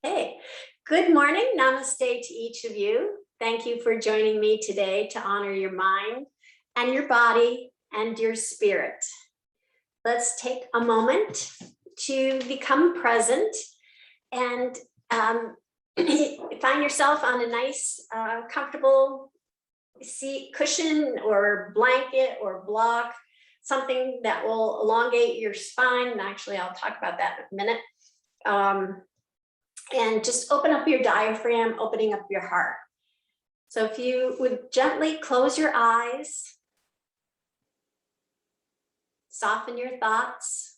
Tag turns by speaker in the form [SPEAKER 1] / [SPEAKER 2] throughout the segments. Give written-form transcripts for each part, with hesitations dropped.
[SPEAKER 1] Hey, good morning. Namaste to each of you. Thank you for joining me today to honor your mind and your body and your spirit. Let's take a moment to become present and find yourself on a nice, comfortable seat, cushion or blanket or block, something that will elongate your spine. And actually, I'll talk about that in a minute. And just open up your diaphragm, opening up your heart. So if you would gently close your eyes, soften your thoughts,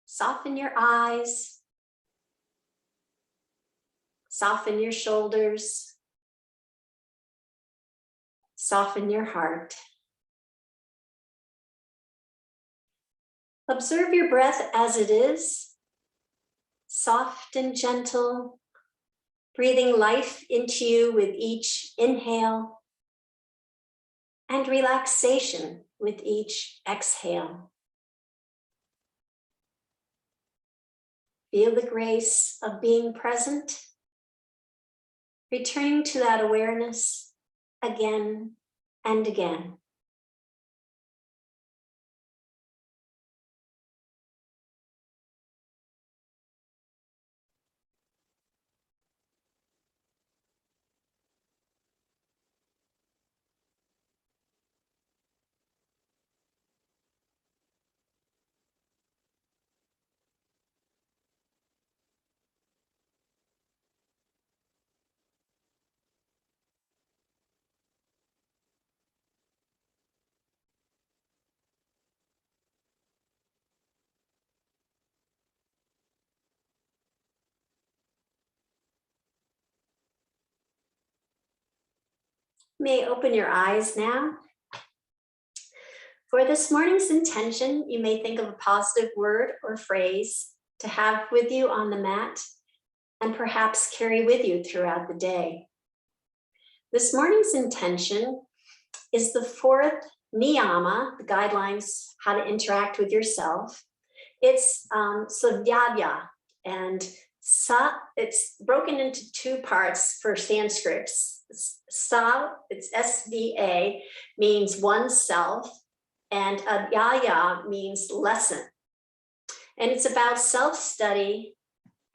[SPEAKER 1] soften your eyes, soften your shoulders, soften your heart. Observe your breath as it is, soft and gentle, breathing life into you with each inhale and relaxation with each exhale. Feel the grace of being present, returning to that awareness again and again. You may open your eyes now. For this morning's intention, you may think of a positive word or phrase to have with you on the mat and perhaps carry with you throughout the day. This morning's intention is the fourth Niyama, the guidelines how to interact with yourself. It's Svadhyaya, and it's broken into two parts for Sanskrit. It's S-V-A, means oneself, and Adhyaya means lesson. And it's about self-study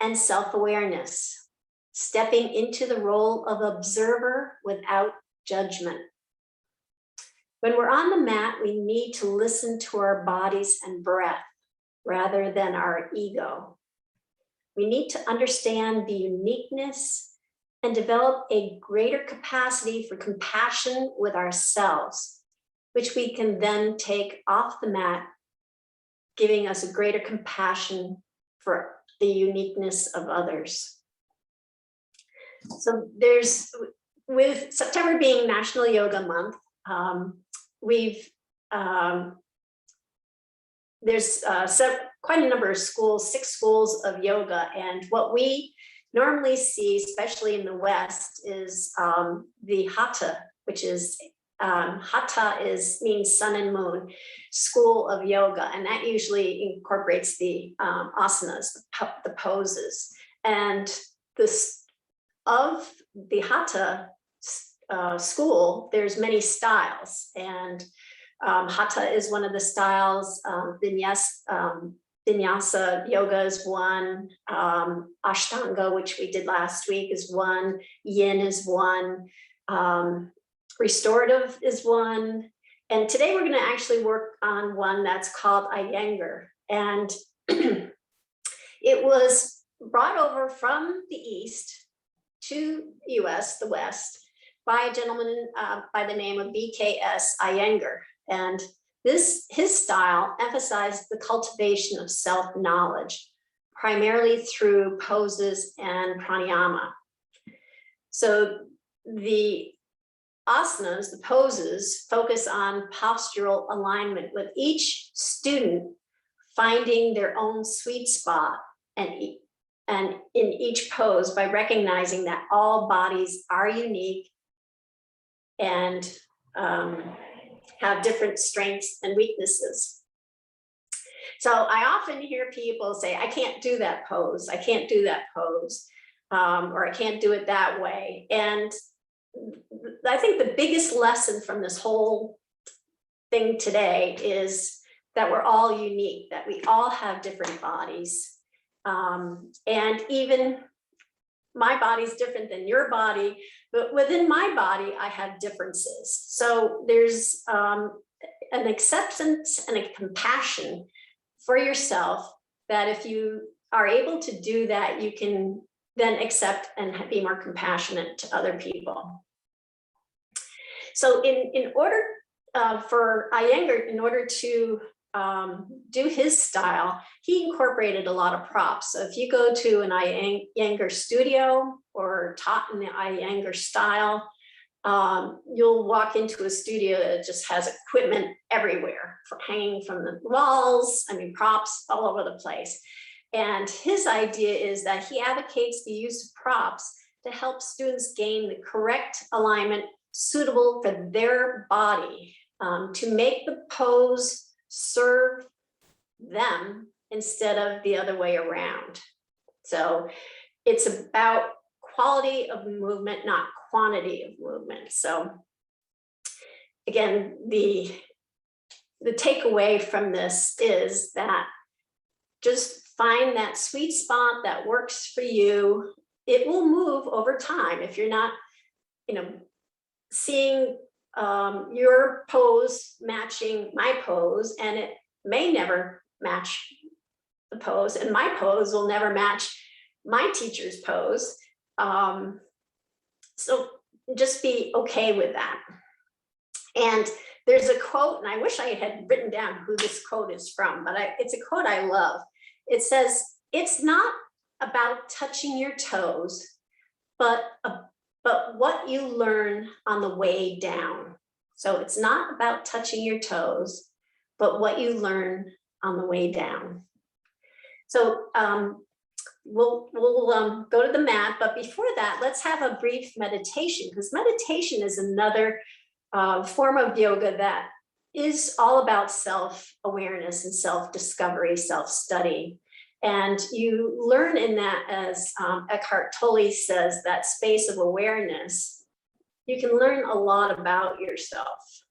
[SPEAKER 1] and self-awareness, stepping into the role of observer without judgment. When we're on the mat, we need to listen to our bodies and breath rather than our ego. We need to understand the uniqueness and develop a greater capacity for compassion with ourselves, which we can then take off the mat, giving us a greater compassion for the uniqueness of others. So with September being National Yoga Month, there's quite a number of schools, 6 schools of yoga, and what we normally see, especially in the West, is the Hatha, which is means sun and moon, school of yoga, and that usually incorporates the asanas, the poses, and of the Hatha school, there's many styles, and Hatha is one of the styles. Vinyasa yoga is one. Ashtanga, which we did last week, is one. Yin is one. Restorative is one. And today we're going to actually work on one that's called Iyengar. And it was brought over from the East to the US, the West, by a gentleman by the name of B.K.S. Iyengar. And his style emphasized the cultivation of self-knowledge, primarily through poses and pranayama. So the asanas, the poses, focus on postural alignment, with each student finding their own sweet spot and in each pose by recognizing that all bodies are unique and have different strengths and weaknesses. So I often hear people say, I can't do that pose. I can't do that pose. Or I can't do it that way. And I think the biggest lesson from this whole thing today is that we're all unique, that we all have different bodies. And even my body's different than your body, but within my body, I have differences. So there's an acceptance and a compassion for yourself that if you are able to do that, you can then accept and be more compassionate to other people. So in order for Iyengar, in order to do his style, he incorporated a lot of props. So if you go to an Iyengar studio or taught in the Iyengar style, you'll walk into a studio that just has equipment everywhere, hanging from the walls, props all over the place. And his idea is that he advocates the use of props to help students gain the correct alignment suitable for their body, to make the pose serve them instead of the other way around. So it's about quality of movement, not quantity of movement. So again, the takeaway from this is that just find that sweet spot that works for you. It will move over time. If you're not, seeing your pose matching my pose, and it may never match the pose, and my pose will never match my teacher's pose. So just be okay with that. And there's a quote, and I wish I had written down who this quote is from, but it's a quote I love. It says, "It's not about touching your toes, but what you learn on the way down." So it's not about touching your toes, but what you learn on the way down. So we'll go to the mat, but before that, let's have a brief meditation, because meditation is another form of yoga that is all about self-awareness and self-discovery, self-study. And you learn in that, as Eckhart Tolle says, that space of awareness, you can learn a lot about yourself.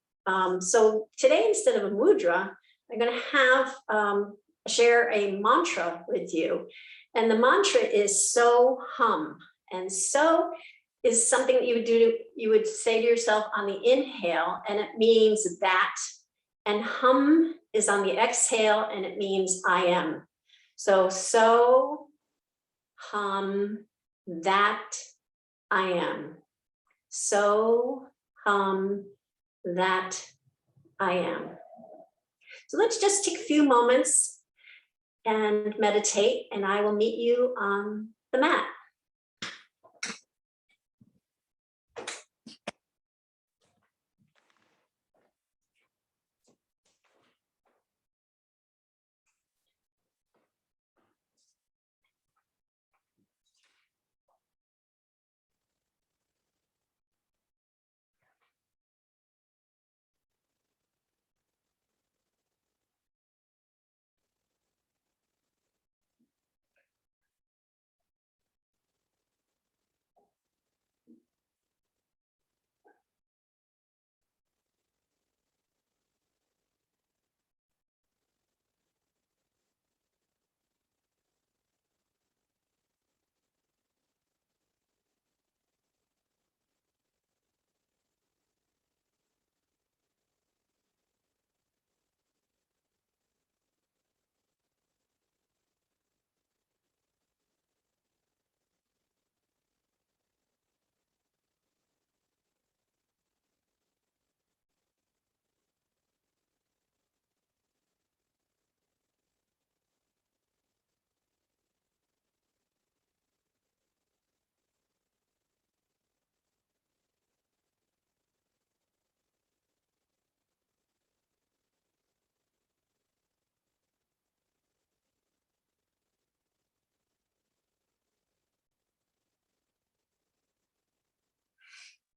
[SPEAKER 1] So today, instead of a mudra, I'm going to have share a mantra with you. And the mantra is so hum. And so is something that you would say to yourself on the inhale, and it means that. And hum is on the exhale, and it means I am. So hum that I am. So hum that I am. So let's just take a few moments and meditate, and I will meet you on the mat.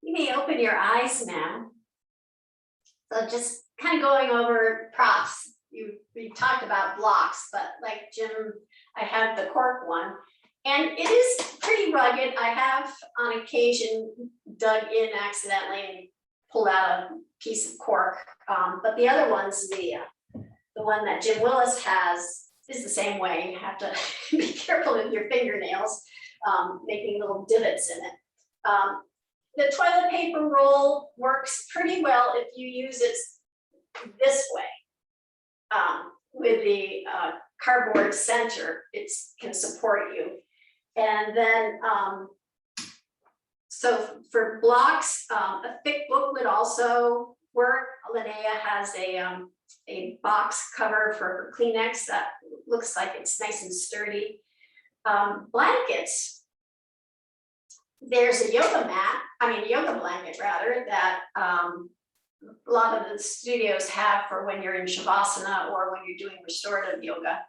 [SPEAKER 1] You may open your eyes now. So just kind of going over props we talked about blocks, but like Jim, I have the cork one, and it is pretty rugged. I have on occasion dug in accidentally and pulled out a piece of cork, but the other one's the one that Jim Willis has is the same way. You have to be careful with your fingernails, making little divots in it. The toilet paper roll works pretty well if you use it this way. With the cardboard center, it can support you. And then, so for blocks, a thick book would also work. Linnea has a box cover for her Kleenex that looks like it's nice and sturdy. Blankets, there's a yoga blanket rather, that a lot of the studios have for when you're in Shavasana or when you're doing restorative yoga.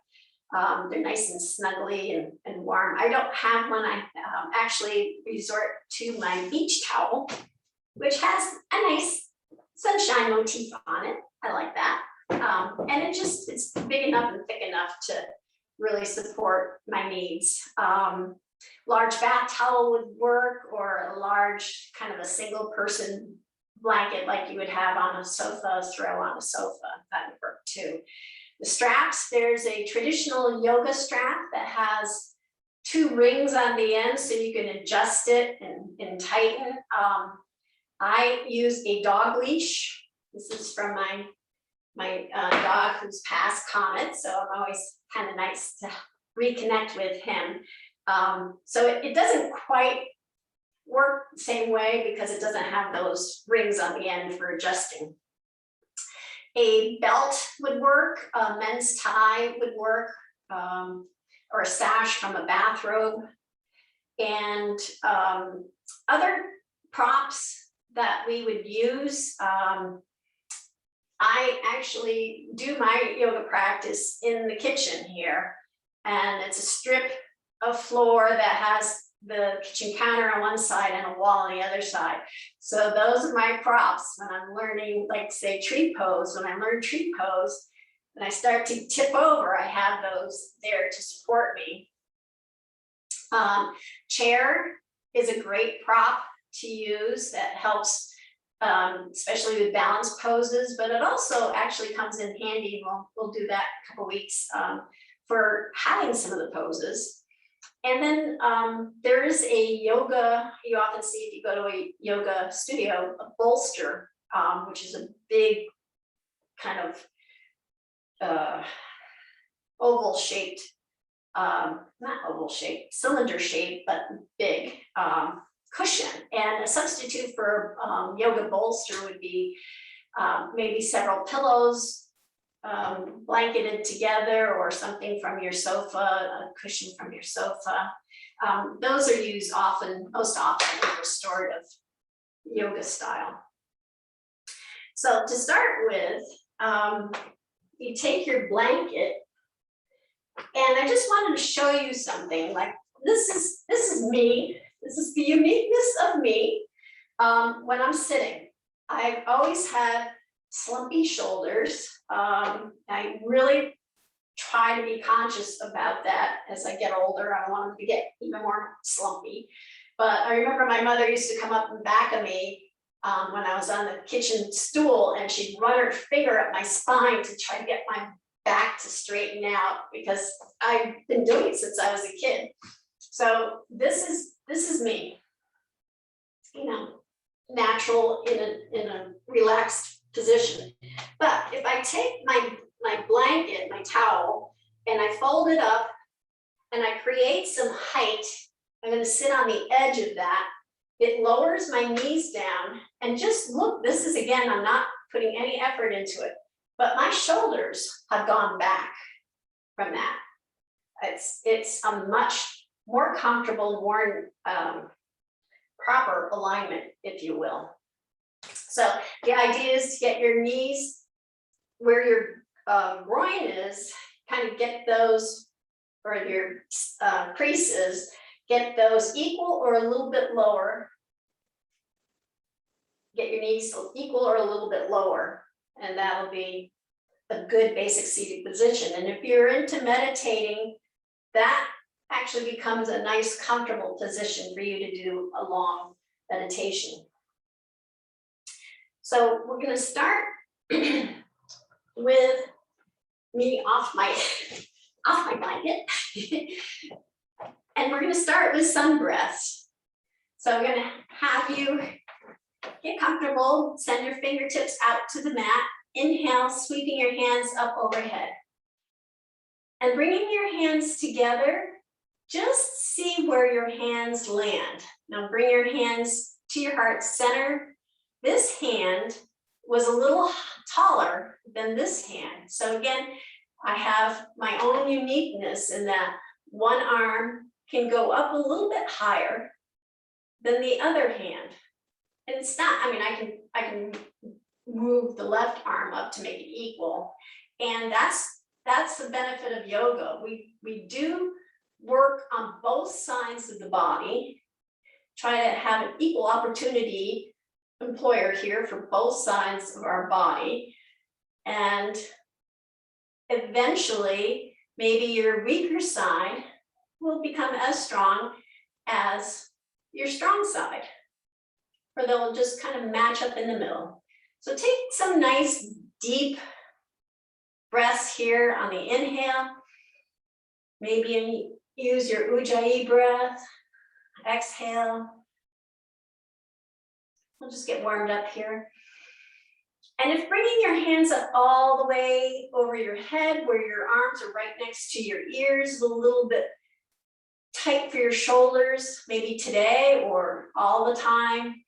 [SPEAKER 1] They're nice and snuggly and warm. I don't have one. I actually resort to my beach towel, which has a nice sunshine motif on it. I like that. And it's big enough and thick enough to really support my needs. Large bath towel would work, or a large kind of a single person blanket like you would have on a sofa, throw on a sofa, that would work too. The straps, there's a traditional yoga strap that has 2 rings on the end so you can adjust it and tighten. I use a dog leash. This is from my dog who's passed Comet, so I'm always kind of nice to reconnect with him. So it doesn't quite work the same way because it doesn't have those rings on the end for adjusting. A belt would work, a men's tie would work, or a sash from a bathrobe. And other props that we would use, I actually do my yoga practice in the kitchen here, and it's a strip of floor that has the kitchen counter on one side and a wall on the other side. So those are my props when I'm learning, like say tree pose. When I learn tree pose, when I start to tip over, I have those there to support me. Chair is a great prop to use that helps, especially with balance poses, but it also actually comes in handy. We'll do that in a couple weeks for having some of the poses. And then there is a yoga, you often see if you go to a yoga studio, a bolster, which is a big kind of oval shaped, not oval shaped, cylinder shaped, but big cushion. And a substitute for yoga bolster would be maybe several pillows blanketed together, or something from your sofa, a cushion from your sofa. Those are used most often in restorative yoga style. So to start with, you take your blanket, and I just wanted to show you something. Like this is me. This is the uniqueness of me when I'm sitting. I've always had slumpy shoulders. I really try to be conscious about that as I get older. I don't want them to get even more slumpy. But I remember my mother used to come up in back of me when I was on the kitchen stool, and she'd run her finger up my spine to try to get my back to straighten out, because I've been doing it since I was a kid. So this is me, you know, natural in a relaxed position. But if I take my blanket, my towel, and I fold it up and I create some height, I'm going to sit on the edge of that. It lowers my knees down, and just look, this is, again, I'm not putting any effort into it, but my shoulders have gone back from that. It's a much more comfortable, more proper alignment, if you will. So the idea is to get your knees where your groin is, kind of get those, or your creases, get those equal or a little bit lower. Get your knees equal or a little bit lower, and that'll be a good basic seated position. And if you're into meditating, that actually becomes a nice, comfortable position for you to do a long meditation. So we're going to start with me off my blanket. And we're going to start with some breaths. So I'm going to have you get comfortable, send your fingertips out to the mat. Inhale, sweeping your hands up overhead. And bringing your hands together, just see where your hands land. Now bring your hands to your heart center. This hand was a little taller than this hand. So again, I have my own uniqueness in that one arm can go up a little bit higher than the other hand. And it's not, I mean, I can move the left arm up to make it equal. And that's the benefit of yoga. We do work on both sides of the body, try to have an equal opportunity employer here for both sides of our body. And eventually, maybe your weaker side will become as strong as your strong side, or they'll just kind of match up in the middle. So take some nice deep breaths here on the inhale. Maybe use your Ujjayi breath. Exhale. We'll just get warmed up here. And if bringing your hands up all the way over your head, where your arms are right next to your ears, a little bit tight for your shoulders, maybe today or all the time,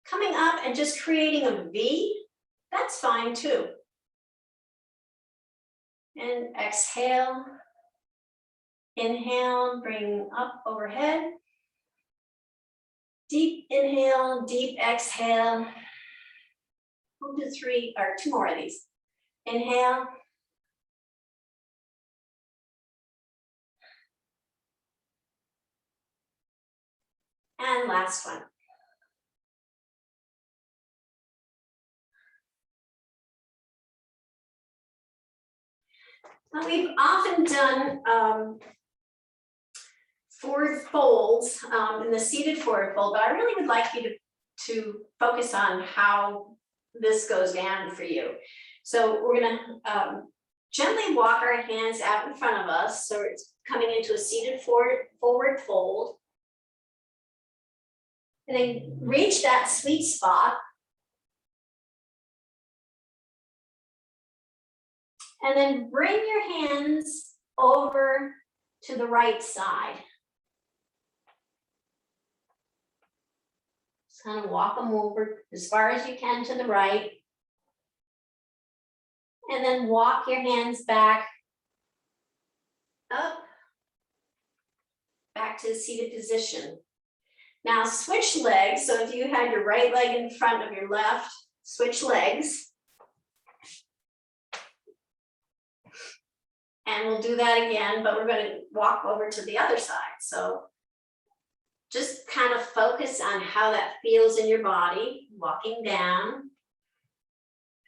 [SPEAKER 1] coming up and just creating a V, that's fine too. And exhale, inhale, bring up overhead. Deep inhale, deep exhale. We'll do two more of these. Inhale. And last one. Now we've often done forward folds in the seated forward fold, but I really would like you to focus on how this goes down for you. So we're gonna gently walk our hands out in front of us, so it's coming into a seated forward fold. And then reach that sweet spot. And then bring your hands over to the right side. Just kind of walk them over as far as you can to the right. And then walk your hands back up, back to the seated position. Now switch legs. So if you had your right leg in front of your left, switch legs. And we'll do that again, but we're going to walk over to the other side. So just kind of focus on how that feels in your body, walking down.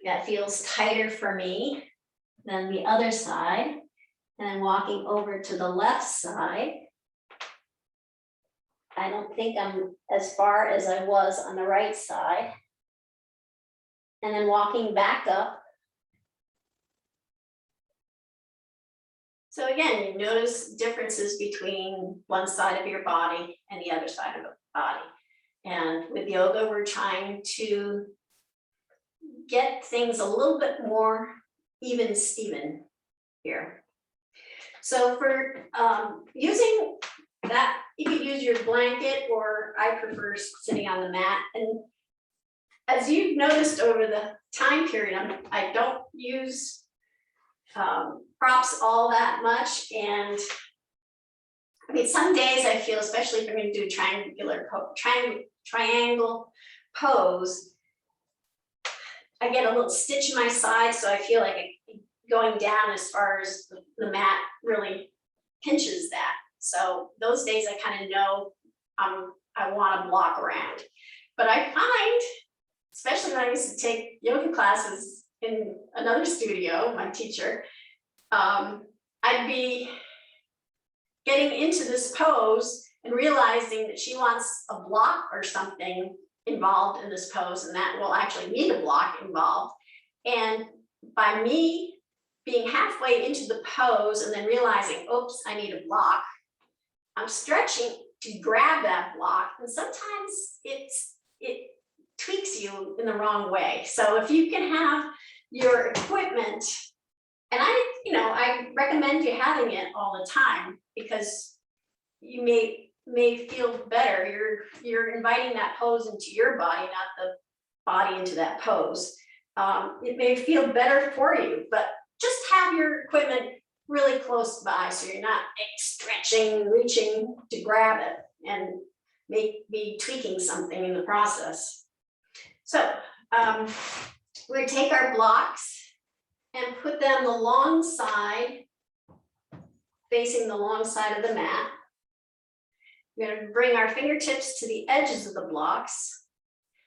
[SPEAKER 1] That feels tighter for me than the other side. And then walking over to the left side. I don't think I'm as far as I was on the right side. And then walking back up. So again, you notice differences between one side of your body and the other side of the body. And with yoga, we're trying to get things a little bit more even Steven here. So for using that, you could use your blanket, or I prefer sitting on the mat. And as you've noticed over the time period, I don't use props all that much. And I mean, some days I feel, especially if I'm going to do a triangle pose, I get a little stitch in my side, so I feel like going down as far as the mat really pinches that. So those days I kind of know I want to block around. But I find, especially when I used to take yoga classes in another studio, my teacher, I'd be getting into this pose and realizing that she wants a block or something involved in this pose, and that will actually need a block involved. And by me being halfway into the pose and then realizing, oops, I need a block, I'm stretching to grab that block, and sometimes it tweaks you in the wrong way. So if you can have your equipment, and I recommend you having it all the time, because you may feel better. You're inviting that pose into your body, not the body into that pose. It may feel better for you, but just have your equipment really close by so you're not stretching, reaching to grab it and be tweaking something in the process. So we take our blocks and put them the long side, facing the long side of the mat. We're going to bring our fingertips to the edges of the blocks.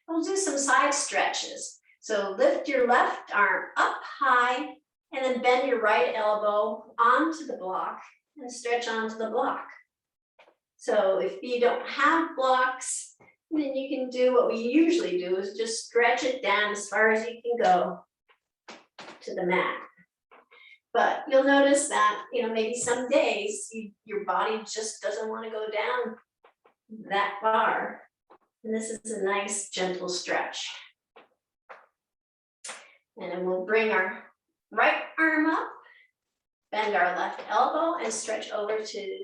[SPEAKER 1] We'll do some side stretches. So lift your left arm up high and then bend your right elbow onto the block and stretch onto the block. So if you don't have blocks, then you can do what we usually do, is just stretch it down as far as you can go to the mat. But you'll notice that, maybe some days your body just doesn't want to go down that far. And this is a nice gentle stretch. And then we'll bring our right arm up, bend our left elbow and stretch over to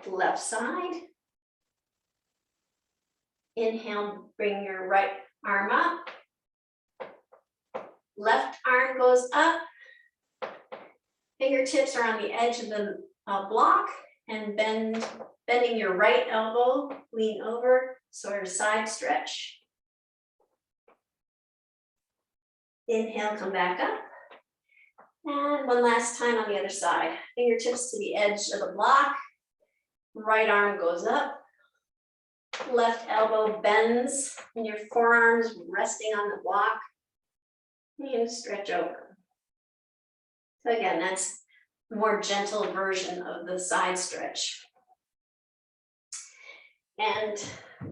[SPEAKER 1] the left side. Inhale, bring your right arm up. Left arm goes up. Fingertips are on the edge of the block, and bending your right elbow, lean over, sort of side stretch. Inhale, come back up. And one last time on the other side. Fingertips to the edge of the block. Right arm goes up. Left elbow bends, and your forearms resting on the block. And stretch over. So again, that's a more gentle version of the side stretch. And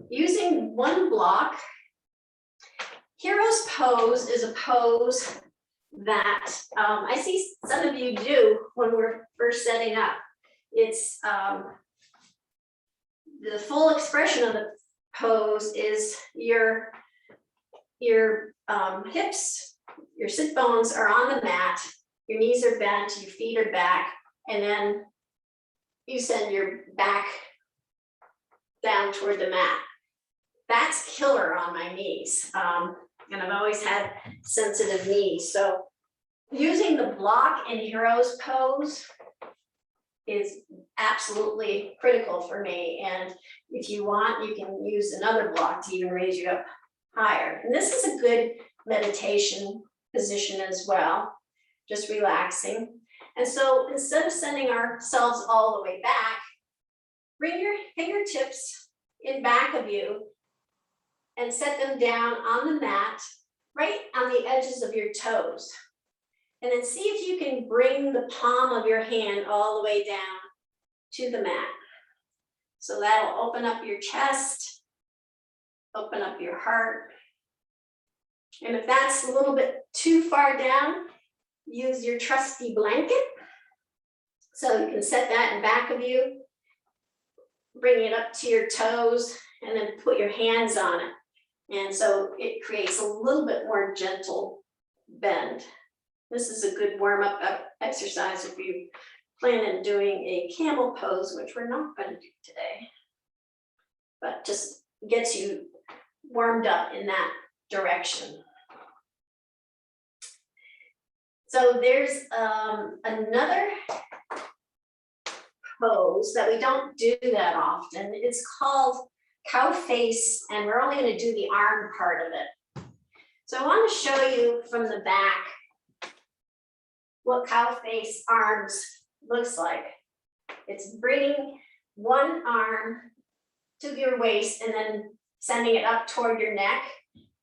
[SPEAKER 1] using one block, Hero's pose is a pose that I see some of you do when we're first setting up. It's the full expression of the pose is your hips, your sit bones are on the mat, your knees are bent, your feet are back, and then you send your back down toward the mat. That's killer on my knees. And I've always had sensitive knees. So using the block in Hero's pose is absolutely critical for me. And if you want, you can use another block to even raise you up higher. And this is a good meditation position as well, just relaxing. And so instead of sending ourselves all the way back, bring your fingertips in back of you and set them down on the mat, right on the edges of your toes. And then see if you can bring the palm of your hand all the way down to the mat. So that'll open up your chest, open up your heart. And if that's a little bit too far down, use your trusty blanket. So you can set that in back of you, bring it up to your toes, and then put your hands on it. And so it creates a little bit more gentle bend. This is a good warm-up exercise if you plan on doing a camel pose, which we're not going to do today, but just gets you warmed up in that direction. So there's another pose that we don't do that often. It's called cow face, and we're only going to do the arm part of it. So I want to show you from the back what cow face arms looks like. It's bringing one arm to your waist and then sending it up toward your neck,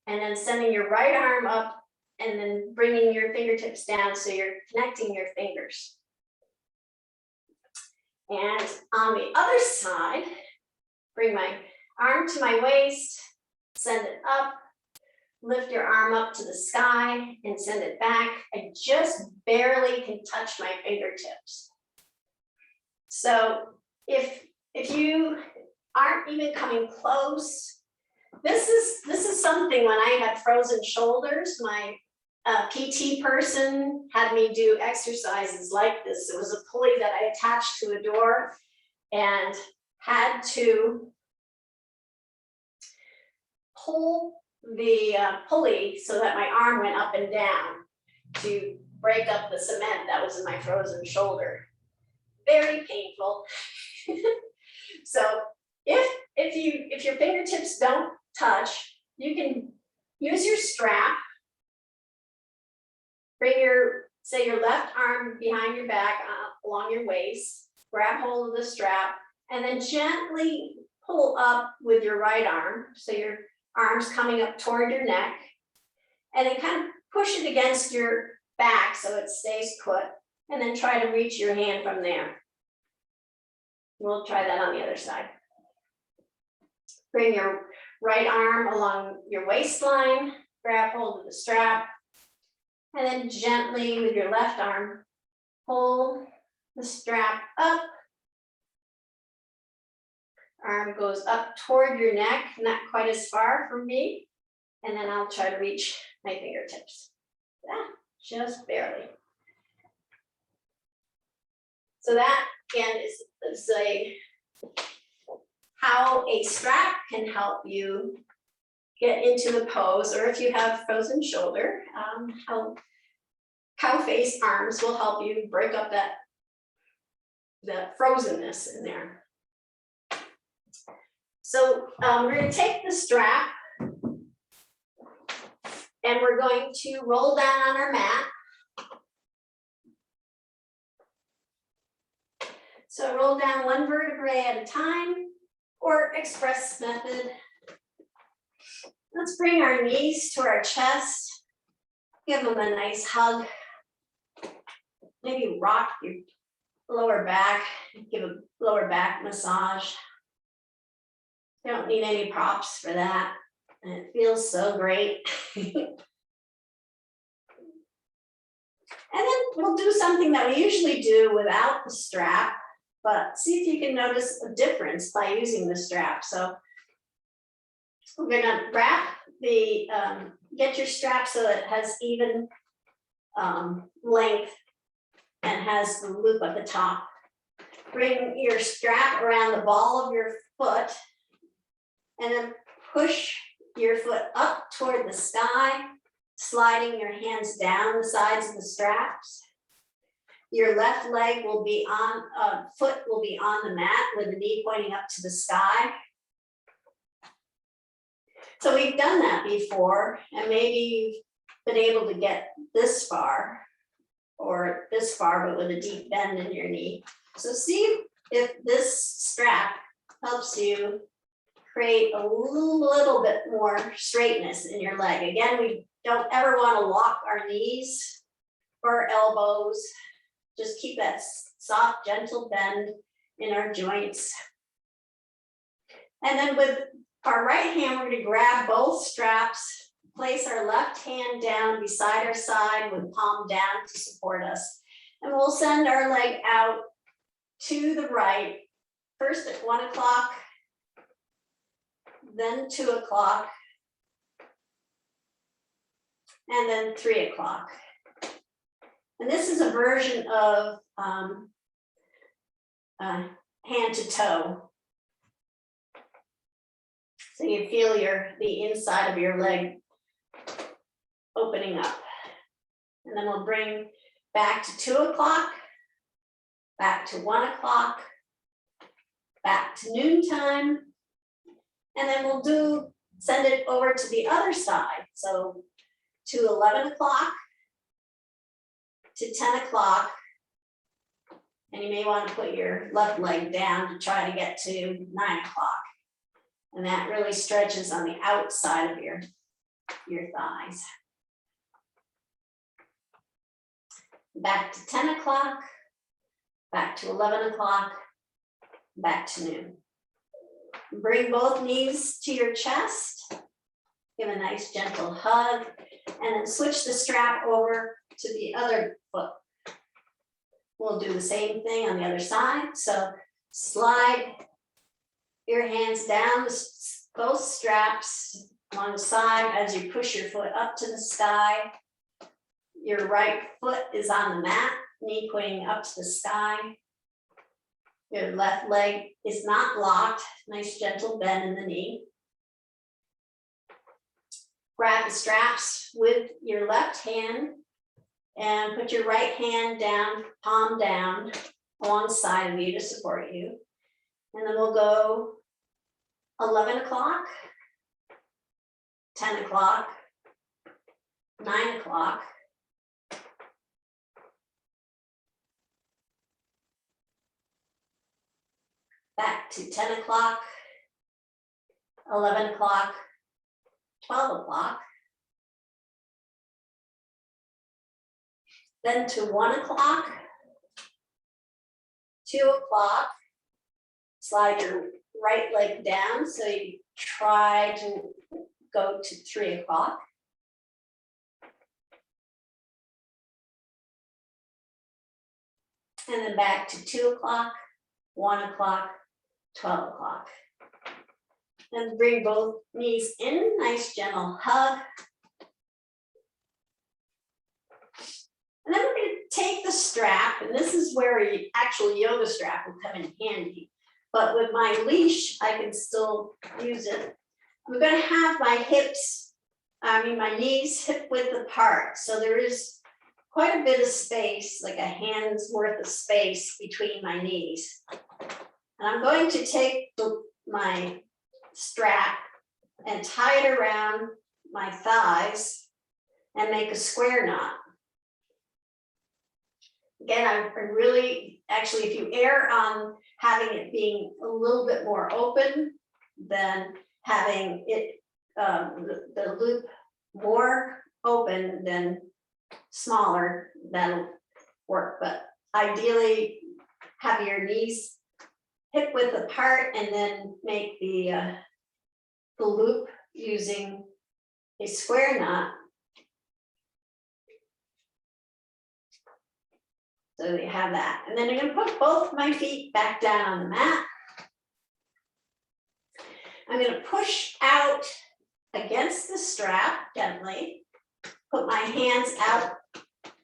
[SPEAKER 1] and then sending your right arm up and then bringing your fingertips down so you're connecting your fingers. And on the other side, bring my arm to my waist, send it up, lift your arm up to the sky and send it back. I just barely can touch my fingertips. So if you aren't even coming close, this is something when I had frozen shoulders, my PT person had me do exercises like this. It was a pulley that I attached to a door and had to pull the pulley so that my arm went up and down to break up the cement that was in my frozen shoulder. Very painful. So if your fingertips don't touch, you can use your strap. Bring your left arm behind your back along your waist, grab hold of the strap, and then gently pull up with your right arm. So your arm's coming up toward your neck, and then kind of push it against your back so it stays put, and then try to reach your hand from there. We'll try that on the other side. Bring your right arm along your waistline, grab hold of the strap, and then gently with your left arm, pull the strap up. Arm goes up toward your neck, not quite as far from me. And then I'll try to reach my fingertips. Yeah, just barely. So that again is how a strap can help you get into the pose, or if you have frozen shoulder, how cow face arms will help you break up that frozenness in there. So we're going to take the strap and we're going to roll down on our mat. So roll down one vertebrae at a time, or express method. Let's bring our knees to our chest. Give them a nice hug. Maybe rock your lower back. Give a lower back massage. You don't need any props for that. And it feels so great. And then we'll do something that we usually do without the strap, but see if you can notice a difference by using the strap. So we're gonna wrap the, get your strap so it has even length and has the loop at the top. Bring your strap around the ball of your foot and then push your foot up toward the sky, sliding your hands down the sides of the straps. Your left leg will be on, foot will be on the mat with the knee pointing up to the sky. So we've done that before, and maybe you've been able to get this far or this far, but with a deep bend in your knee. So see if this strap helps you create a little bit more straightness in your leg. Again, we don't ever want to lock our knees or elbows. Just keep that soft, gentle bend in our joints. And then with our right hand, we're going to grab both straps, place our left hand down beside our side with palm down to support us. And we'll send our leg out to the right, first at 1 o'clock, then 2 o'clock, and then 3 o'clock. And this is a version of hand to toe. So you feel the inside of your leg opening up. And then we'll bring back to 2 o'clock, back to 1 o'clock, back to noontime. And then we'll send it over to the other side. So to 11 o'clock, to 10 o'clock. And you may want to put your left leg down to try to get to 9 o'clock. And that really stretches on the outside of your thighs. back to 10 o'clock, back to 11 o'clock, back to noon. Bring both knees to your chest. Give a nice gentle hug, and then switch the strap over to the other foot. We'll do the same thing on the other side. So slide your hands down both straps along the side as you push your foot up to the sky. Your right foot is on the mat, knee pointing up to the sky. Your left leg is not locked. Nice gentle bend in the knee. Grab the straps with your left hand and put your right hand down, palm down, alongside of you to support you. And then we'll go 11 o'clock, 10 o'clock, 9 o'clock, back to 10 o'clock, 11 o'clock, 12 o'clock, then to 1 o'clock, 2 o'clock, slide your right leg down so you try to go to 3 o'clock. And then back to 2 o'clock, 1 o'clock, 12 o'clock. And bring both knees in, nice gentle hug. And then we're going to take the strap, and this is where an actual yoga strap will come in handy. But with my leash, I can still use it. I'm going to have my my knees hip width apart. So there is quite a bit of space, like a hand's worth of space between my knees. And I'm going to take my strap and tie it around my thighs and make a square knot. Again, I really, actually, if you err on having it being a little bit more open than having it, the loop more open than smaller, that'll work. But ideally, have your knees hip width apart and then make the loop using a square knot. So you have that. And then I'm going to put both my feet back down on the mat. I'm going to push out against the strap gently. Put my hands out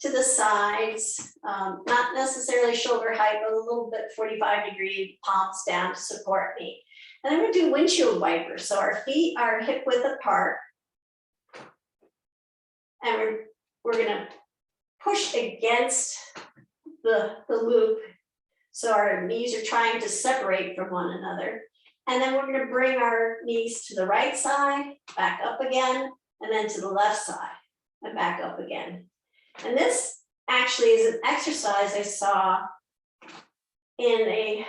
[SPEAKER 1] to the sides, not necessarily shoulder height, but a little bit 45-degree palms down to support me. And I'm going to do windshield wipers. So our feet are hip width apart. And we're going to push against the loop. So our knees are trying to separate from one another. And then we're going to bring our knees to the right side, back up again, and then to the left side, and back up again. And this actually is an exercise I saw in a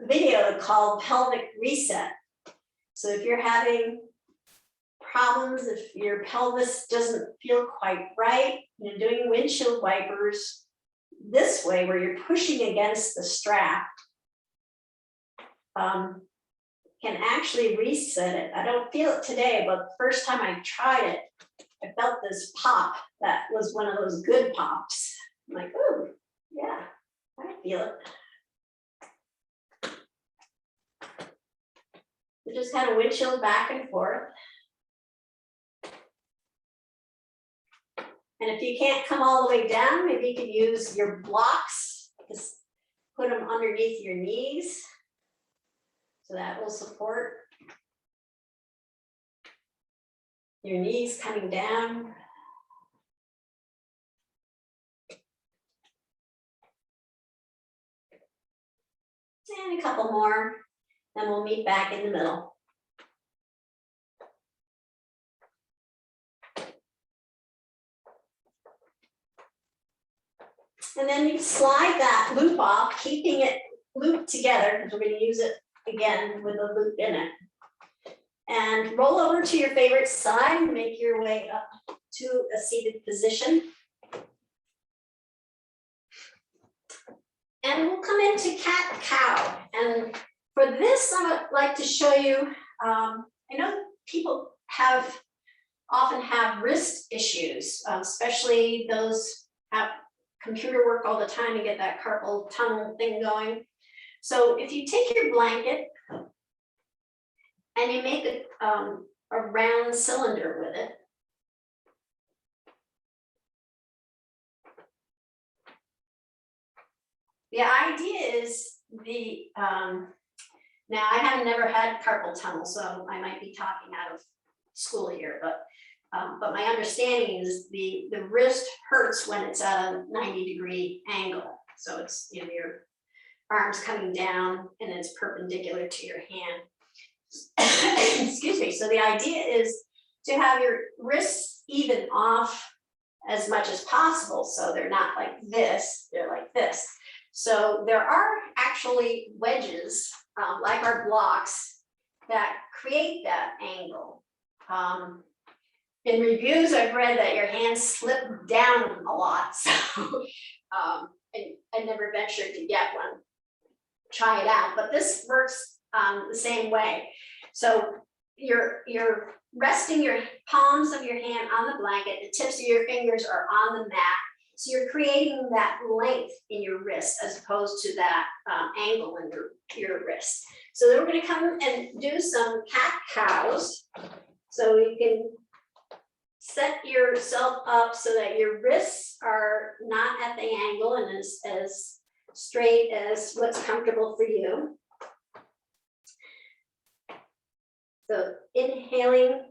[SPEAKER 1] video called pelvic reset. So if you're having problems, if your pelvis doesn't feel quite right, doing windshield wipers this way, where you're pushing against the strap, can actually reset it. I don't feel it today, but the first time I tried it, I felt this pop that was one of those good pops. I'm like, oh, yeah, I feel it. We just kind of windshield back and forth. And if you can't come all the way down, maybe you can use your blocks, just put them underneath your knees. So that will support your knees coming down. And a couple more, and we'll meet back in the middle. And then you slide that loop off, keeping it looped together, because we're going to use it again with a loop in it. And roll over to your favorite side and make your way up to a seated position. And we'll come into cat-cow. And for this, I would like to show you, I know people often have wrist issues, especially those have computer work all the time and get that carpal tunnel thing going. So if you take your blanket and you make a round cylinder with it, the idea is now I have never had carpal tunnel, so I might be talking out of school here, but my understanding is the wrist hurts when it's at a 90-degree angle. So it's, you know, your arms coming down and it's perpendicular to your hand. Excuse me. So the idea is to have your wrists even off as much as possible. So they're not like this, they're like this. So there are actually wedges, like our blocks, that create that angle. In reviews, I've read that your hands slip down a lot, so I never ventured to get one. Try it out, but this works the same way. So you're resting your palms of your hand on the blanket, the tips of your fingers are on the mat. So you're creating that length in your wrist as opposed to that angle in your wrist. So then we're going to come and do some cat-cows. So you can set yourself up so that your wrists are not at the angle and as straight as what's comfortable for you. So inhaling,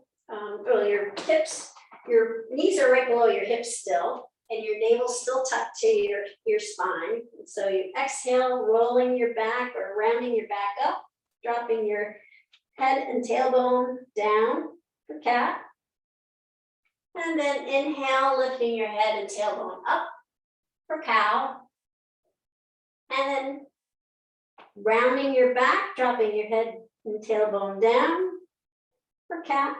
[SPEAKER 1] your hips, your knees are right below your hips still, and your navel still tucked to your spine. And so you exhale, rolling your back or rounding your back up, dropping your head and tailbone down for cat. And then inhale, lifting your head and tailbone up for cow. And then rounding your back, dropping your head and tailbone down for cat.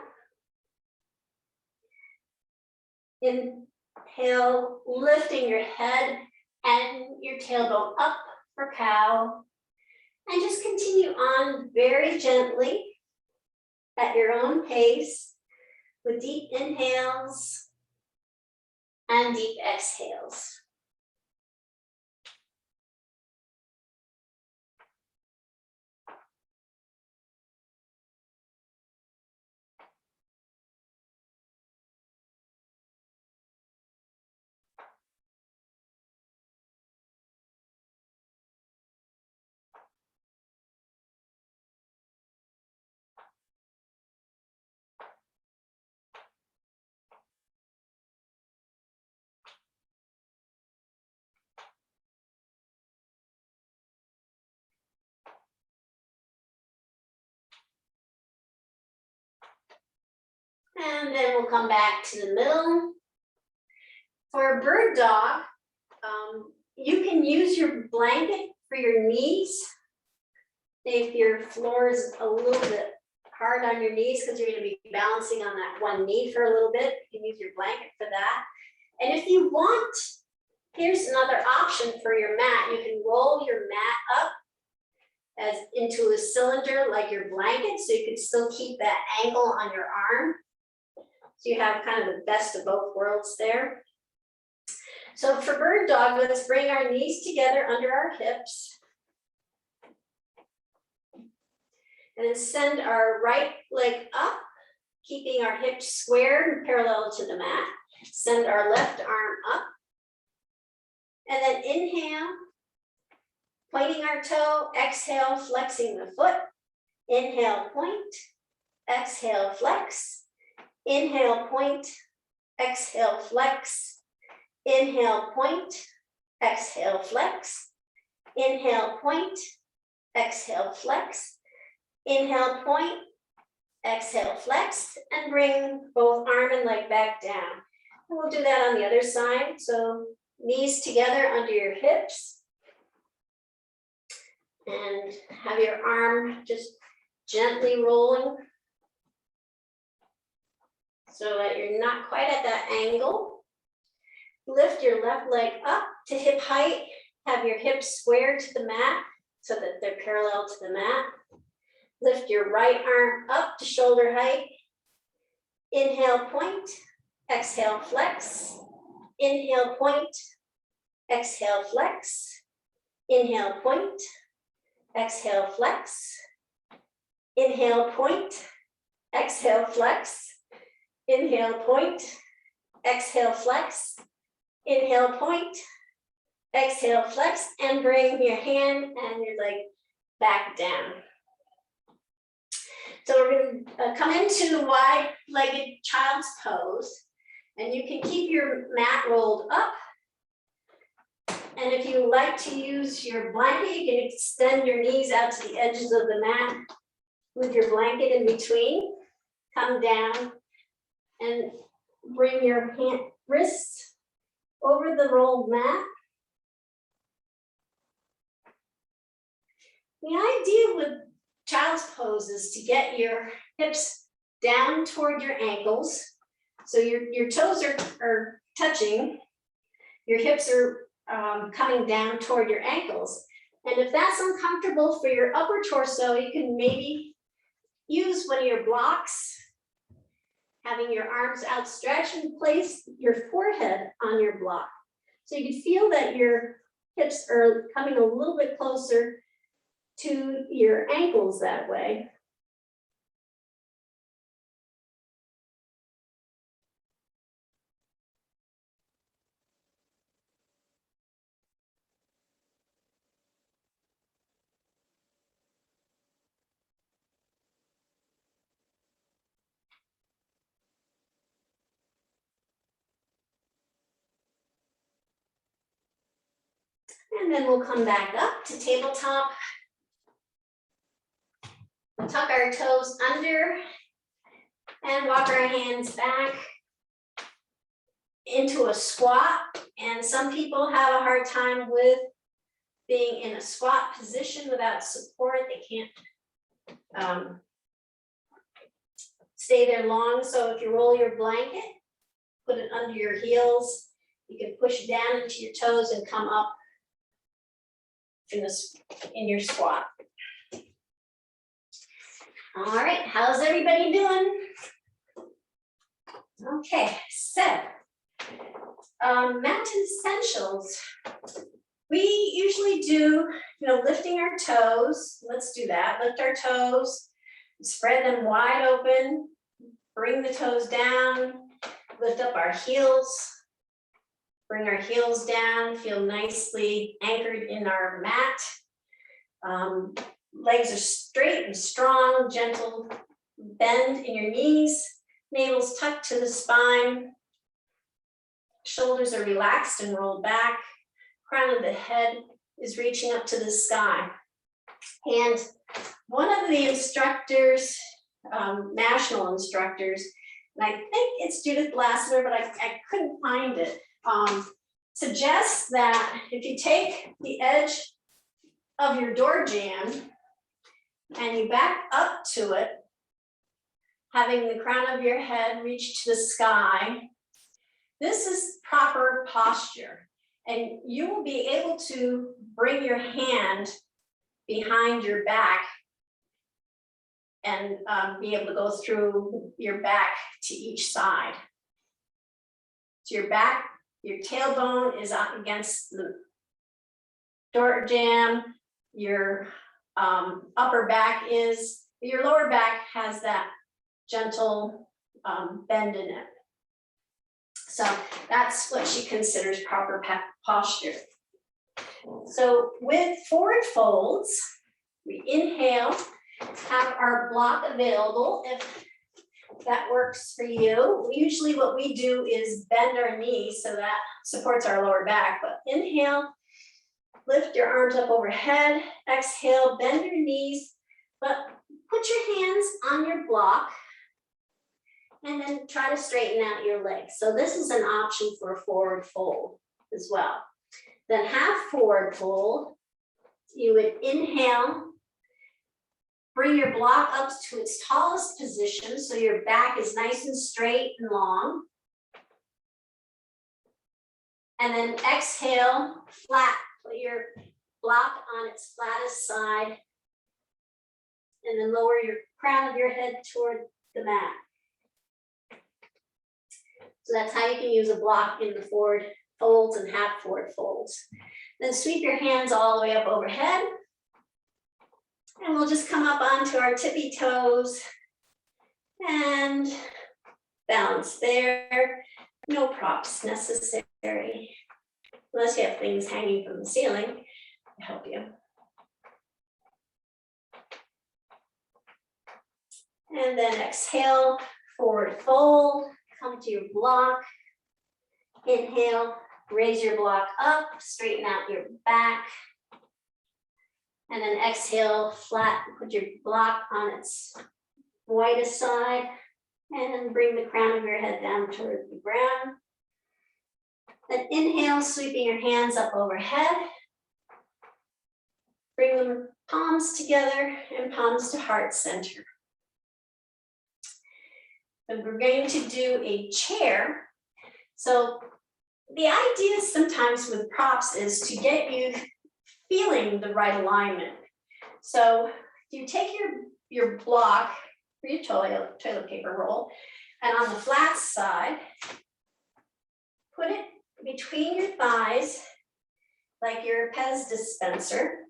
[SPEAKER 1] Inhale, lifting your head and your tailbone up for cow. And just continue on very gently at your own pace with deep inhales and deep exhales. And then we'll come back to the middle. For a bird dog, you can use your blanket for your knees. If your floor is a little bit hard on your knees because you're going to be balancing on that one knee for a little bit, you can use your blanket for that. And if you want, here's another option for your mat. You can roll your mat up as into a cylinder like your blanket, so you can still keep that angle on your arm. So you have kind of the best of both worlds there. So for bird dog, let's bring our knees together under our hips. And then send our right leg up, keeping our hips squared and parallel to the mat. Send our left arm up. And then inhale, pointing our toe, exhale, flexing the foot. Inhale, point, exhale, flex. Inhale, point, exhale, flex. Inhale, point, exhale, flex. Inhale, point, exhale, flex. Inhale, point, exhale, flex, and bring both arm and leg back down. And we'll do that on the other side. So knees together under your hips. And have your arm just gently rolling so that you're not quite at that angle. Lift your left leg up to hip height Have your hips square to the mat so that they're parallel to the mat. Lift your right arm up to shoulder height. Inhale, point. Exhale, flex. Inhale, point. Exhale, flex. Inhale, point. Exhale, flex. Inhale, point. Exhale, flex. Inhale, point. Exhale, flex. Inhale, point. Exhale, flex, and bring your hand and your leg back down. So we're going to come into wide-legged child's pose, and you can keep your mat rolled up. And if you like to use your blanket, you can extend your knees out to the edges of the mat with your blanket in between. Come down and bring your wrists over the rolled mat. The idea with child's pose is to get your hips down toward your ankles. So your toes are touching, your hips are coming down toward your ankles. And if that's uncomfortable for your upper torso, you can maybe use one of your blocks, having your arms outstretched, and place your forehead on your block. So you can feel that your hips are coming a little bit closer to your ankles that way. And then we'll come back up to tabletop. We'll tuck our toes under and walk our hands back into a squat. And some people have a hard time with being in a squat position without support. They can't stay there long. So if you roll your blanket, put it under your heels, you can push down into your toes and come up in your squat. All right, how's everybody doing? Okay, so mountain essentials. We usually do, lifting our toes. Let's do that. Lift our toes, spread them wide open, bring the toes down, lift up our heels, bring our heels down, feel nicely anchored in our mat. Legs are straight and strong, gentle bend in your knees, navel's tucked to the spine, shoulders are relaxed and rolled back, crown of the head is reaching up to the sky. And one of the instructors, national instructors, and I think it's Judith Lassiter, but I couldn't find it, suggests that if you take the edge of your door jamb and you back up to it, having the crown of your head reach to the sky, this is proper posture. And you will be able to bring your hand behind your back and be able to go through your back to each side. So your back, your tailbone is up against the door jamb, your upper back is, your lower back has that gentle bend in it. So that's what she considers proper posture. So with forward folds, we inhale, have our block available if that works for you. Usually what we do is bend our knees so that supports our lower back, but inhale, lift your arms up overhead, exhale, bend your knees, but put your hands on your block and then try to straighten out your legs. So this is an option for a forward fold as well. Then half forward fold, you would inhale, bring your block up to its tallest position so your back is nice and straight and long. And then exhale, flat put your block on its flattest side, and then lower your crown of your head toward the mat. So that's how you can use a block in the forward folds and half forward folds. Then sweep your hands all the way up overhead. And we'll just come up onto our tippy toes and balance there. No props necessary, unless you have things hanging from the ceiling to help you. And then exhale, forward fold, come to your block. Inhale, raise your block up, straighten out your back. And then exhale, flat, put your block on its widest side and bring the crown of your head down toward the ground. Then inhale, sweeping your hands up overhead. Bring them palms together and palms to heart center. So we're going to do a chair. So the idea sometimes with props is to get you feeling the right alignment. So you take your block for your toilet paper roll, and on the flat side, put it between your thighs, like your Pez dispenser.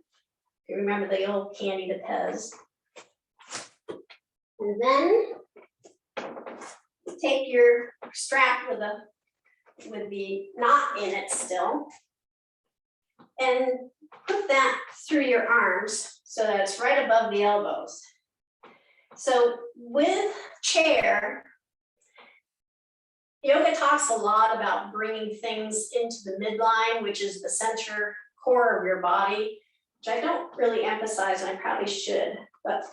[SPEAKER 1] If you remember the old candy, the Pez. And then take your strap with the knot in it still, and put that through your arms so that it's right above the elbows. So with chair, yoga talks a lot about bringing things into the midline, which is the center core of your body, which I don't really emphasize, and I probably should. But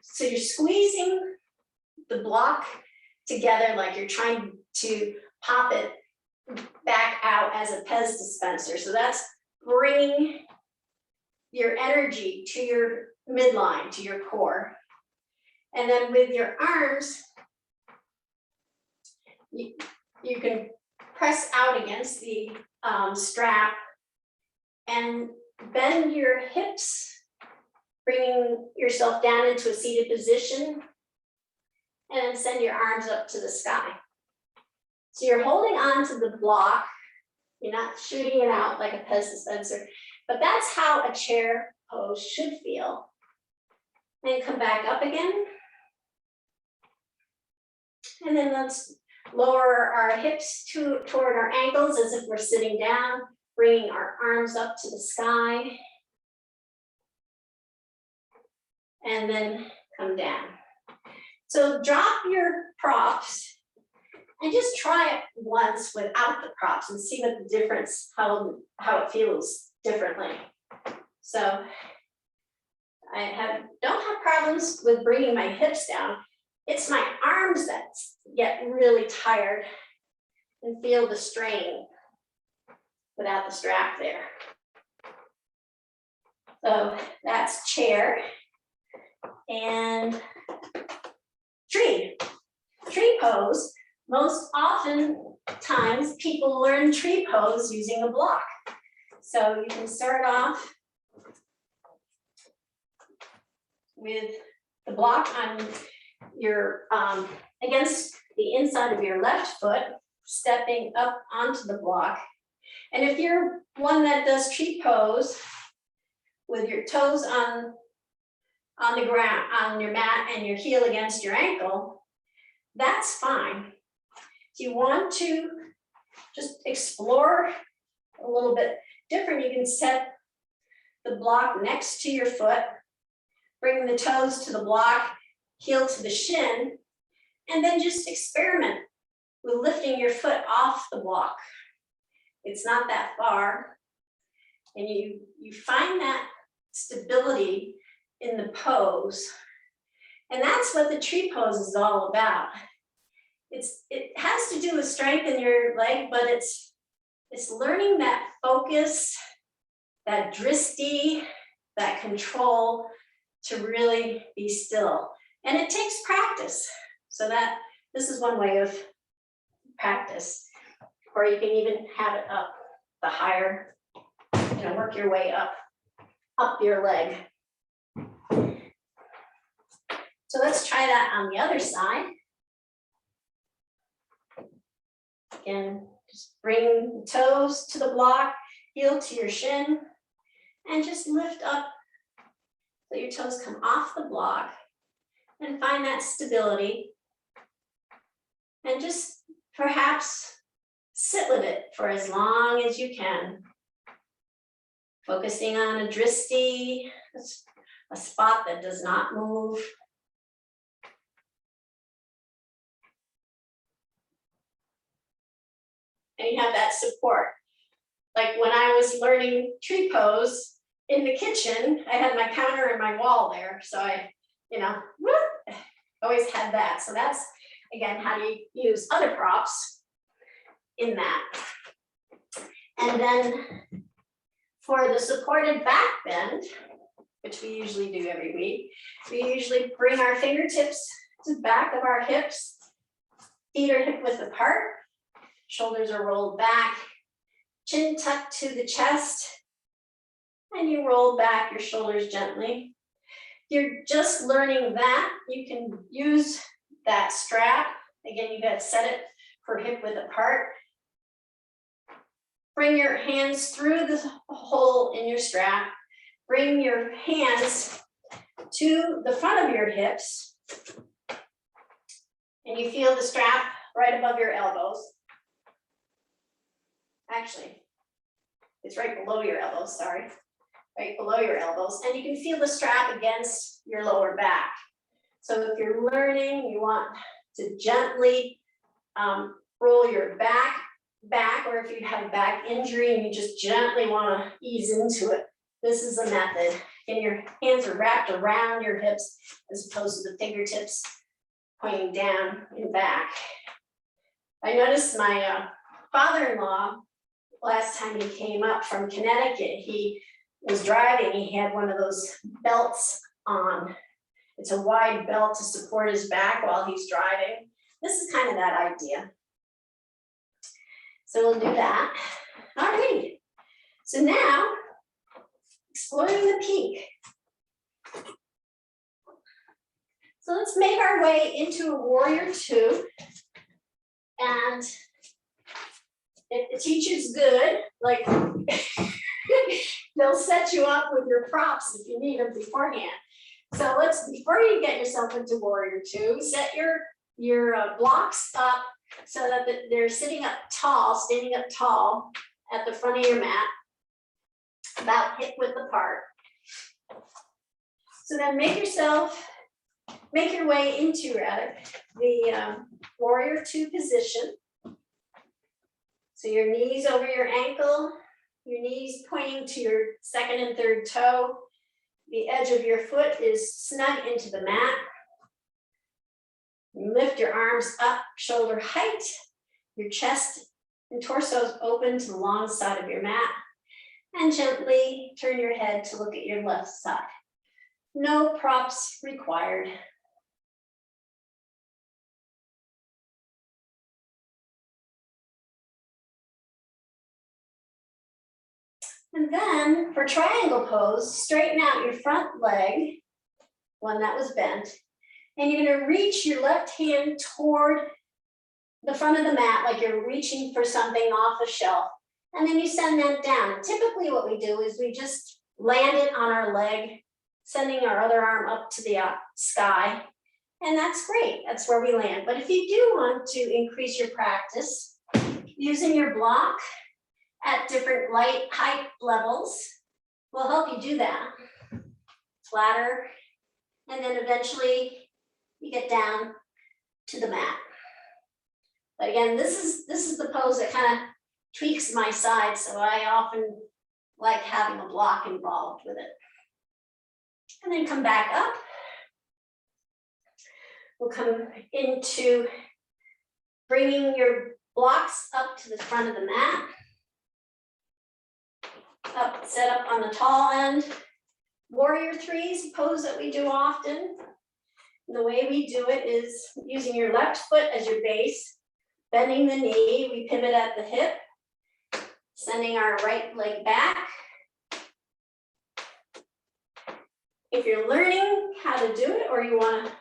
[SPEAKER 1] so you're squeezing the block together like you're trying to pop it back out as a Pez dispenser. So that's bringing your energy to your midline, to your core. And then with your arms, you can press out against the strap and bend your hips, bringing yourself down into a seated position, and then send your arms up to the sky. So you're holding on to the block, you're not shooting it out like a Pez dispenser, but that's how a chair pose should feel. And come back up again. And then let's lower our hips toward our ankles as if we're sitting down, bringing our arms up to the sky. And then come down. So drop your props and just try it once without the props and see what the difference, how it feels differently. So I don't have problems with bringing my hips down. It's my arms that get really tired and feel the strain without the strap there. So that's chair. And tree pose. Most often times people learn tree pose using a block. So you can start off with the block on your against the inside of your left foot, stepping up onto the block. And if you're one that does tree pose with your toes on the ground, on your mat, and your heel against your ankle, that's fine. If you want to just explore a little bit different, you can set the block next to your foot, bring the toes to the block, heel to the shin, and then just experiment with lifting your foot off the block. It's not that far. And you find that stability in the pose. And that's what the tree pose is all about. It has to do with strengthening your leg, but it's learning that focus, that drishti, that control to really be still. And it takes practice. So this is one way of practice. Or you can even have it up the higher work your way up your leg. So let's try that on the other side. Again, just bring the toes to the block, heel to your shin, and just lift up so your toes come off the block and find that stability. And just perhaps sit with it for as long as you can. Focusing on a dristi, a spot that does not move. And you have that support. Like when I was learning tree pose in the kitchen, I had my counter and my wall there. So I, always had that. So that's, again, how do you use other props in that. And then for the supported back bend, which we usually do every week, we usually bring our fingertips to the back of our hips, feet are hip width apart, shoulders are rolled back, chin tucked to the chest, and you roll back your shoulders gently. You're just learning that. You can use that strap. Again, you got to set it for hip width apart. Bring your hands through the hole in your strap. Bring your hands to the front of your hips. And you feel the strap right above your elbows. Actually, it's right below your elbows, sorry. Right below your elbows. And you can feel the strap against your lower back. So if you're learning, you want to gently roll your back, or if you have back injury and you just gently want to ease into it, this is a method. And your hands are wrapped around your hips as opposed to the fingertips pointing down and back. I noticed my father-in-law, last time he came up from Connecticut, he was driving, he had one of those belts on. It's a wide belt to support his back while he's driving. This is kind of that idea. So we'll do that. All right. So now, exploring the peak. So let's make our way into a warrior two. And if the teacher's good, like they'll set you up with your props if you need them beforehand. So before you get yourself into warrior two, set your blocks up so that they're sitting up tall, standing up tall at the front of your mat, about hip width apart. So then make your way into the warrior two position. So your knees over your ankle, your knees pointing to your second and third toe. The edge of your foot is snug into the mat. You lift your arms up, shoulder height. Your chest and torso is open to the long side of your mat. And gently turn your head to look at your left side. No props required. And then for triangle pose, straighten out your front leg, one that was bent, and you're gonna reach your left hand toward the front of the mat like you're reaching for something off a shelf, and then you send that down. And typically what we do is we just land it on our leg, sending our other arm up to the sky, and that's great, that's where we land. But if you do want to increase your practice, using your block at different height levels will help you do that. Flatter, and then eventually you get down to the mat. But again, this is the pose that kind of tweaks my side, so I often like having a block involved with it. And then come back up. We'll come into bringing your blocks up to the front of the mat. Set up on the tall end. Warrior three is a pose that we do often. And the way we do it is using your left foot as your base, bending the knee, we pivot at the hip, sending our right leg back, if you're learning how to do it or you want to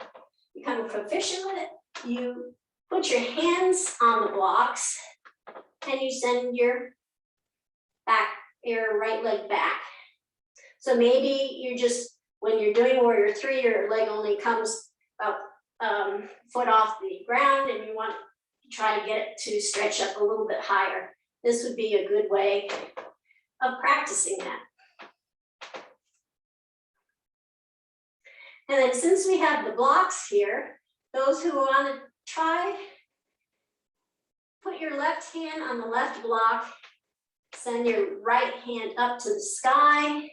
[SPEAKER 1] become proficient with it, you put your hands on the blocks and you send your right leg back. So maybe you just, when you're doing warrior three, your leg only comes about foot off the ground and you want to try to get it to stretch up a little bit higher. This would be a good way of practicing that. And then since we have the blocks here, those who want to try, put your left hand on the left block, send your right hand up to the sky,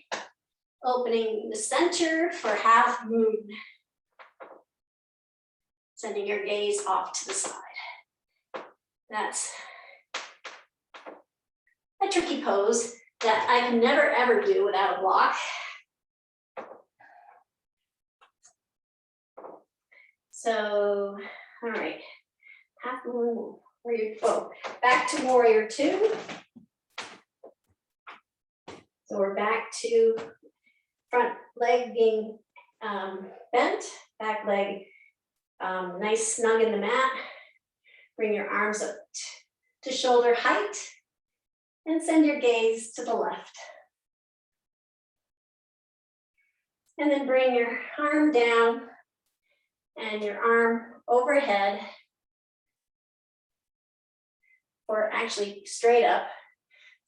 [SPEAKER 1] opening the center for half moon. Sending your gaze off to the side. That's a tricky pose that I can never ever do without a block. So, all right, half moon, back to warrior two. So we're back to front leg being bent, back leg nice snug in the mat. Bring your arms up to shoulder height and send your gaze to the left. And then bring your arm down and your arm overhead, or actually straight up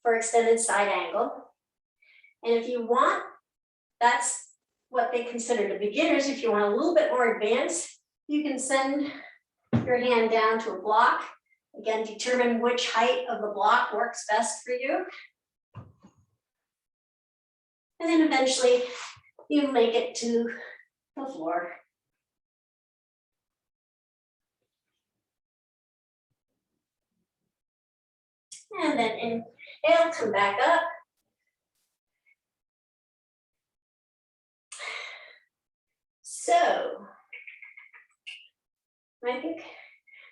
[SPEAKER 1] for extended side angle. And if you want, that's what they consider the beginners. If you want a little bit more advanced, you can send your hand down to a block. Again, determine which height of the block works best for you. And then eventually you make it to the floor. And then inhale, come back up. So, I think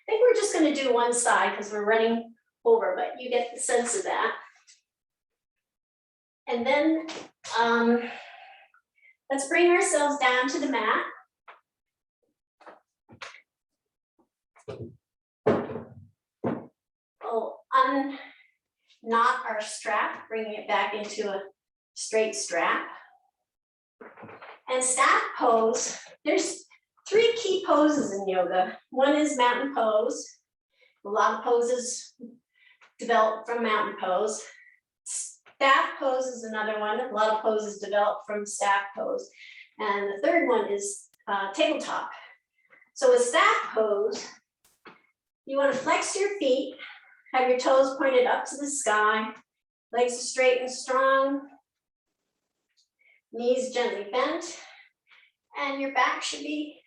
[SPEAKER 1] we're just going to do one side because we're running over, but you get the sense of that. And then let's bring ourselves down to the mat. We'll unknot our strap, bringing it back into a straight strap. And staff pose, there's three key poses in yoga. One is mountain pose. A lot of poses develop from mountain pose. Staff pose is another one. A lot of poses develop from staff pose. And the third one is tabletop. So with staff pose, you want to flex your feet, have your toes pointed up to the sky, legs straight and strong, knees gently bent, and your back should be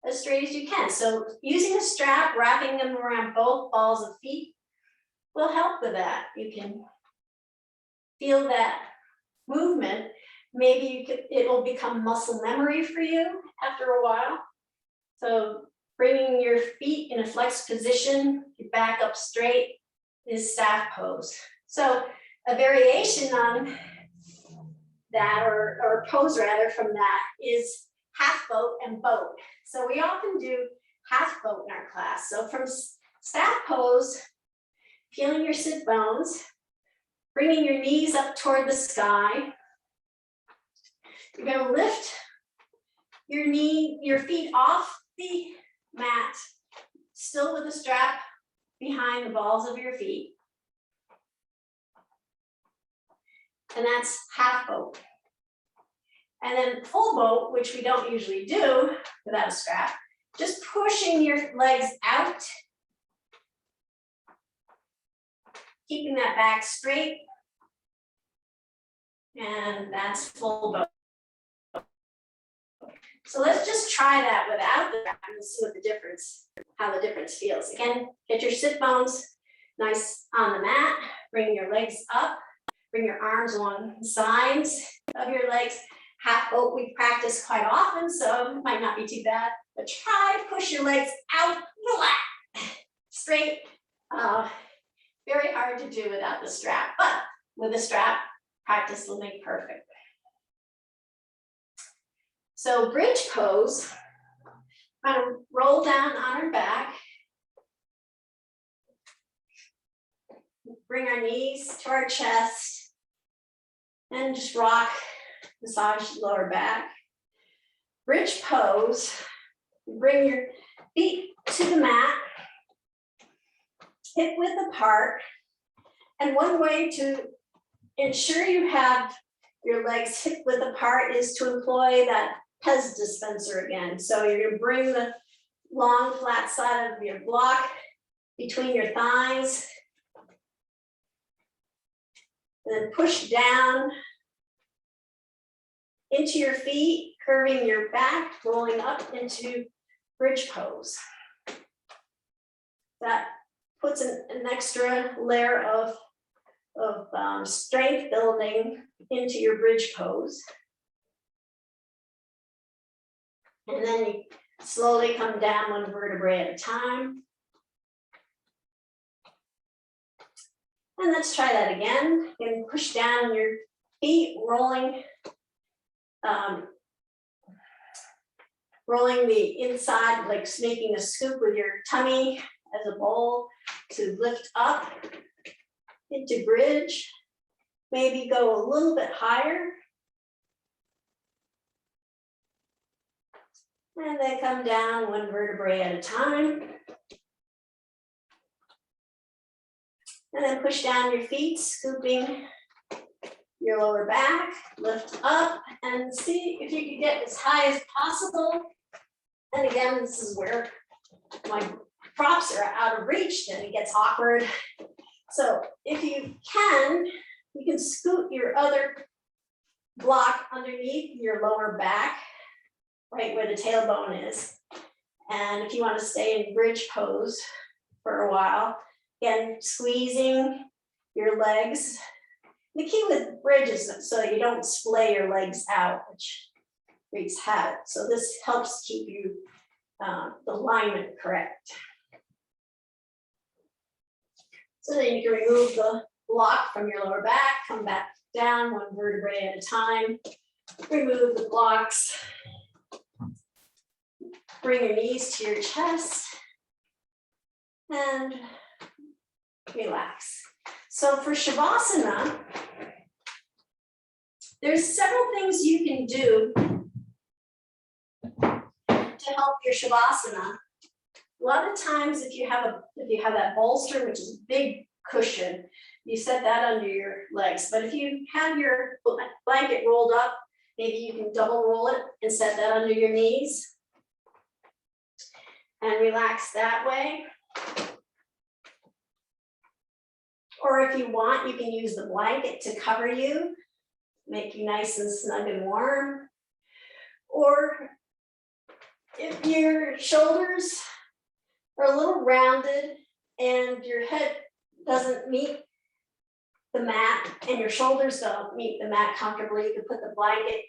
[SPEAKER 1] as straight as you can. So using a strap, wrapping them around both balls of feet will help with that. You can feel that movement. Maybe it will become muscle memory for you after a while. So bringing your feet in a flexed position, your back up straight, is staff pose. So a variation on that, or pose rather from that, is half boat and boat. So we often do half boat in our class. So from staff pose, feeling your sit bones, bringing your knees up toward the sky. You're going to lift your feet off the mat, still with the strap behind the balls of your feet. And that's half boat. And then full boat, which we don't usually do without a strap, just pushing your legs out, keeping that back straight. And that's full boat. So let's just try that without the strap and see what the difference, how the difference feels. Again, get your sit bones nice on the mat, bring your legs up, bring your arms along the sides of your legs. Half boat we practice quite often, so it might not be too bad, but try to push your legs out flat, straight. Very hard to do without the strap, but with the strap, practice will make perfect. So bridge pose, I'm gonna roll down on our back. Bring our knees to our chest and just rock, massage the lower back. Bridge pose, bring your feet to the mat, hip width apart. And one way to ensure you have your legs hip width apart is to employ that Pez dispenser again. So you're gonna bring the long flat side of your block between your thighs. And then push down into your feet, curving your back, rolling up into bridge pose. That puts an extra layer of strength building into your bridge pose. And then you slowly come down one vertebrae at a time. And let's try that again. And push down your feet, rolling the inside, like making a scoop with your tummy as a bowl to lift up into bridge. Maybe go a little bit higher. And then come down one vertebrae at a time. And then push down your feet, scooping your lower back, lift up, and see if you can get as high as possible. And again, this is where my props are out of reach, then it gets awkward. So if you can scoot your other block underneath your lower back, right where the tailbone is. And if you want to stay in bridge pose for a while, again, squeezing your legs. The key with bridge is so you don't splay your legs out, which wreaks havoc. So this helps keep you the alignment correct. So then you can remove the block from your lower back, come back down one vertebrae at a time, remove the blocks, bring your knees to your chest, and relax. So for Shavasana, there's several things you can do to help your Shavasana. A lot of times if you have that bolster, which is a big cushion, you set that under your legs. But if you have your blanket rolled up, maybe you can double roll it and set that under your knees and relax that way. Or if you want, you can use the blanket to cover you, make you nice and snug and warm. Or if your shoulders are a little rounded and your head doesn't meet the mat and your shoulders don't meet the mat comfortably, you can put the blanket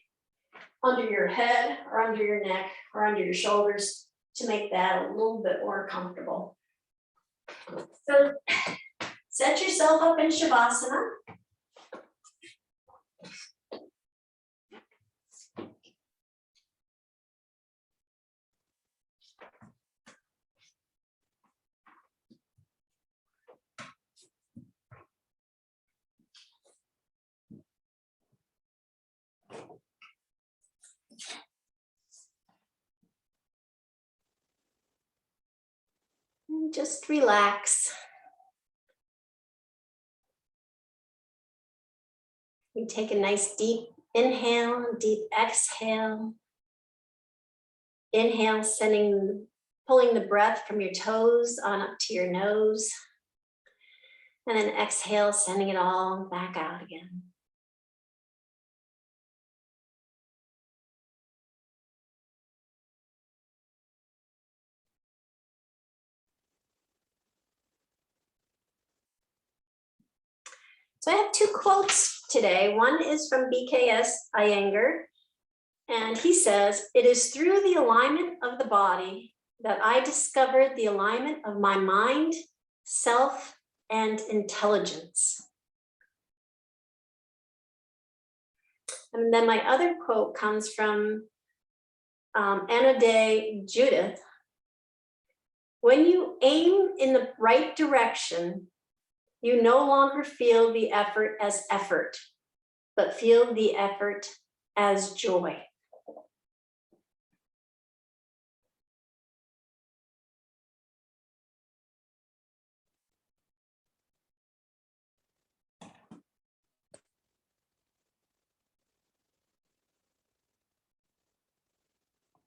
[SPEAKER 1] under your head or under your neck or under your shoulders to make that a little bit more comfortable. So set yourself up in Shavasana. And just relax. You take a nice deep inhale, deep exhale. Inhale, pulling the breath from your toes on up to your nose. And then exhale, sending it all back out again. So I have two quotes today. One is from BKS Iyengar, and he says, "It is through the alignment of the body that I discovered the alignment of my mind, self, and intelligence." And then my other quote comes from Anna Day, Judith, when you aim in the right direction, you no longer feel the effort as effort, but feel the effort as joy.